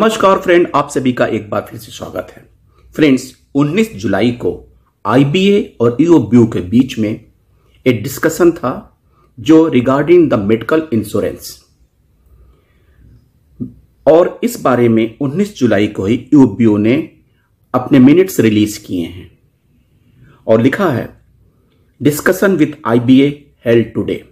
नमस्कार फ्रेंड, आप सभी का एक बार फिर से स्वागत है। फ्रेंड्स, 19 जुलाई को आईबीए और ईओबीयू के बीच में एक डिस्कशन था जो रिगार्डिंग द मेडिकल इंश्योरेंस, और इस बारे में 19 जुलाई को ही ईओबीयू ने अपने मिनट्स रिलीज किए हैं और लिखा है discussion with IBA held today.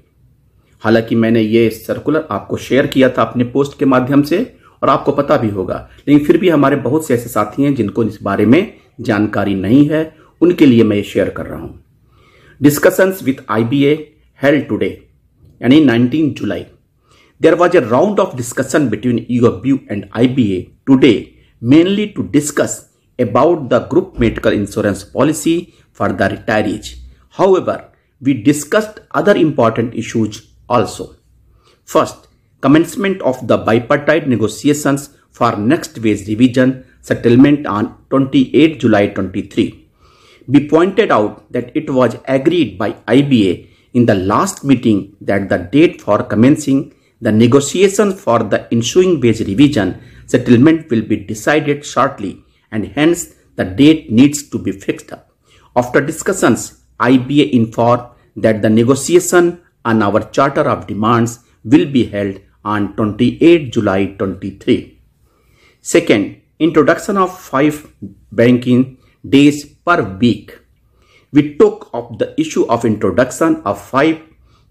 हालांकि मैंने ये सर्कुलर आपको शेयर किया था अपने पोस्ट के माध्यम से और आपको पता भी होगा, लेकिन फिर भी हमारे बहुत से ऐसे साथी हैं जिनको इस बारे में जानकारी नहीं है, उनके लिए मैं ये शेयर कर रहा हूं। Discussions with IBA held today यानी 19 जुलाई। There was a round of discussion between EOBU and IBA today mainly to discuss about the group medical insurance policy for the retirees. However, we discussed other important issues also. First, commencement of the bipartite negotiations for next wage revision settlement on 28 July 23. We pointed out that it was agreed by IBA in the last meeting that the date for commencing the negotiation for the ensuing wage revision settlement will be decided shortly, and hence the date needs to be fixed up. After discussions, IBA informed that the negotiation on our charter of demands will be held on 28 July 23. Second, introduction of 5 banking days per week. We took up the issue of introduction of 5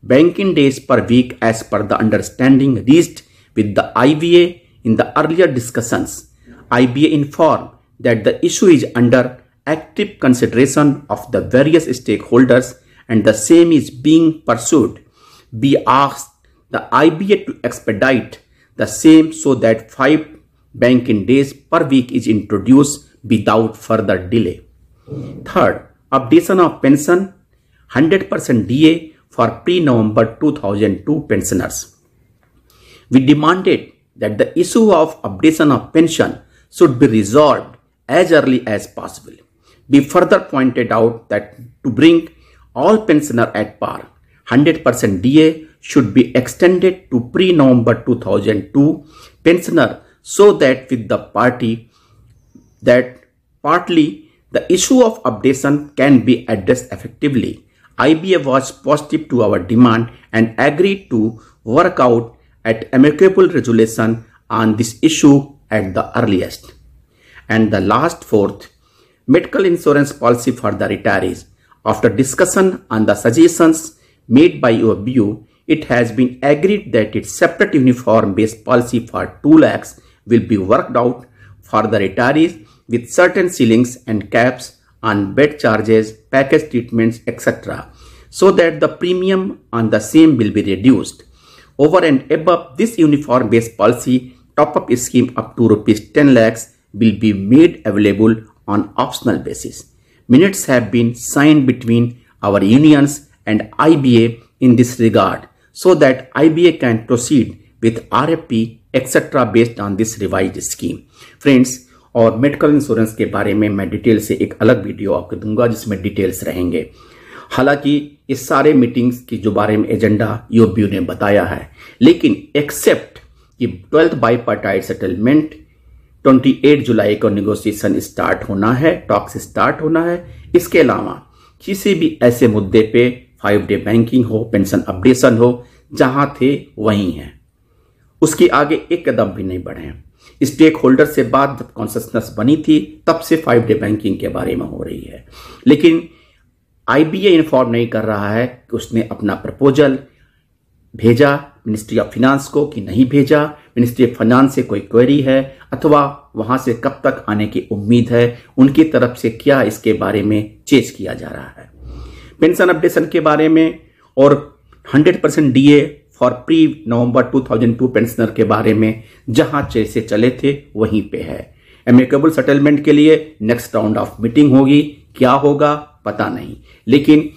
banking days per week as per the understanding reached with the IBA in the earlier discussions. IBA informed that the issue is under active consideration of the various stakeholders and the same is being pursued. We asked the IBA to expedite the same so that 5 banking days per week is introduced without further delay. Third, updation of pension 100% DA for pre-November 2002 pensioners. We demanded that the issue of updation of pension should be resolved as early as possible. We further pointed out that to bring all pensioners at par, 100% DA should be extended to pre-November 2002 pensioner so that with the partly the issue of updation can be addressed effectively. IBA was positive to our demand and agreed to work out at amicable resolution on this issue at the earliest. And the last, fourth, medical insurance policy for the retirees. After discussion on the suggestions made by EOBU, it has been agreed that its separate uniform-based policy for 2 lakhs will be worked out for the retirees with certain ceilings and caps on bed charges, package treatments, etc., so that the premium on the same will be reduced. Over and above this uniform-based policy, top-up scheme up to rupees 10 lakhs will be made available on optional basis. Minutes have been signed between our unions and IBA in this regard, so that IBA can proceed with RFP etc. based on this revised scheme. Friends, और medical insurance के बारे में मैं detail से एक अलग video आपको दूंगा जिसमें डिटेल्स रहेंगे। हालांकि इस सारे मीटिंग्स की जो बारे में एजेंडा ईओबीयू ने बताया है, लेकिन एक्सेप्ट कि 12th बाइपार्टाइट सेटलमेंट 28 जुलाई को नेगोशिएशन स्टार्ट होना है, टॉक्स स्टार्ट होना है। इसके अलावा किसी भी ऐसे मुद्दे पे 5 डे बैंकिंग हो, पेंशन अपडेशन हो, जहां थे वहीं हैं, उसके आगे एक कदम भी नहीं बढ़े हैं। स्टेक होल्डर से बात जब कॉन्शसनेस बनी थी तब से 5 डे बैंकिंग के बारे में हो रही है, लेकिन आईबीए इन्फॉर्म नहीं कर रहा है कि उसने अपना प्रपोजल भेजा मिनिस्ट्री ऑफ फाइनेंस को कि नहीं भेजा, मिनिस्ट्री ऑफ फाइनेंस से कोई क्वेरी है अथवा वहां से कब तक आने की उम्मीद है, उनकी तरफ से क्या इसके बारे में चेक किया जा रहा है। पेंशन अपडेशन के बारे में और 100% DA for pre November 2002 pensioner के बारे में जहां जैसे चले थे वहीं पे है। एमिकेबल सेटलमेंट के लिए नेक्स्ट राउंड ऑफ मीटिंग होगी, क्या होगा पता नहीं, लेकिन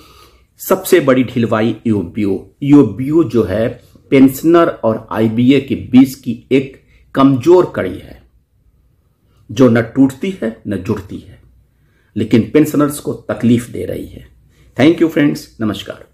सबसे बड़ी ढिलवाई ईओबीयू जो है पेंशनर और आईबीए के बीच की एक कमजोर कड़ी है जो न टूटती है न जुड़ती है, लेकिन पेंशनर्स को तकलीफ दे रही है। थैंक यू फ्रेंड्स, नमस्कार।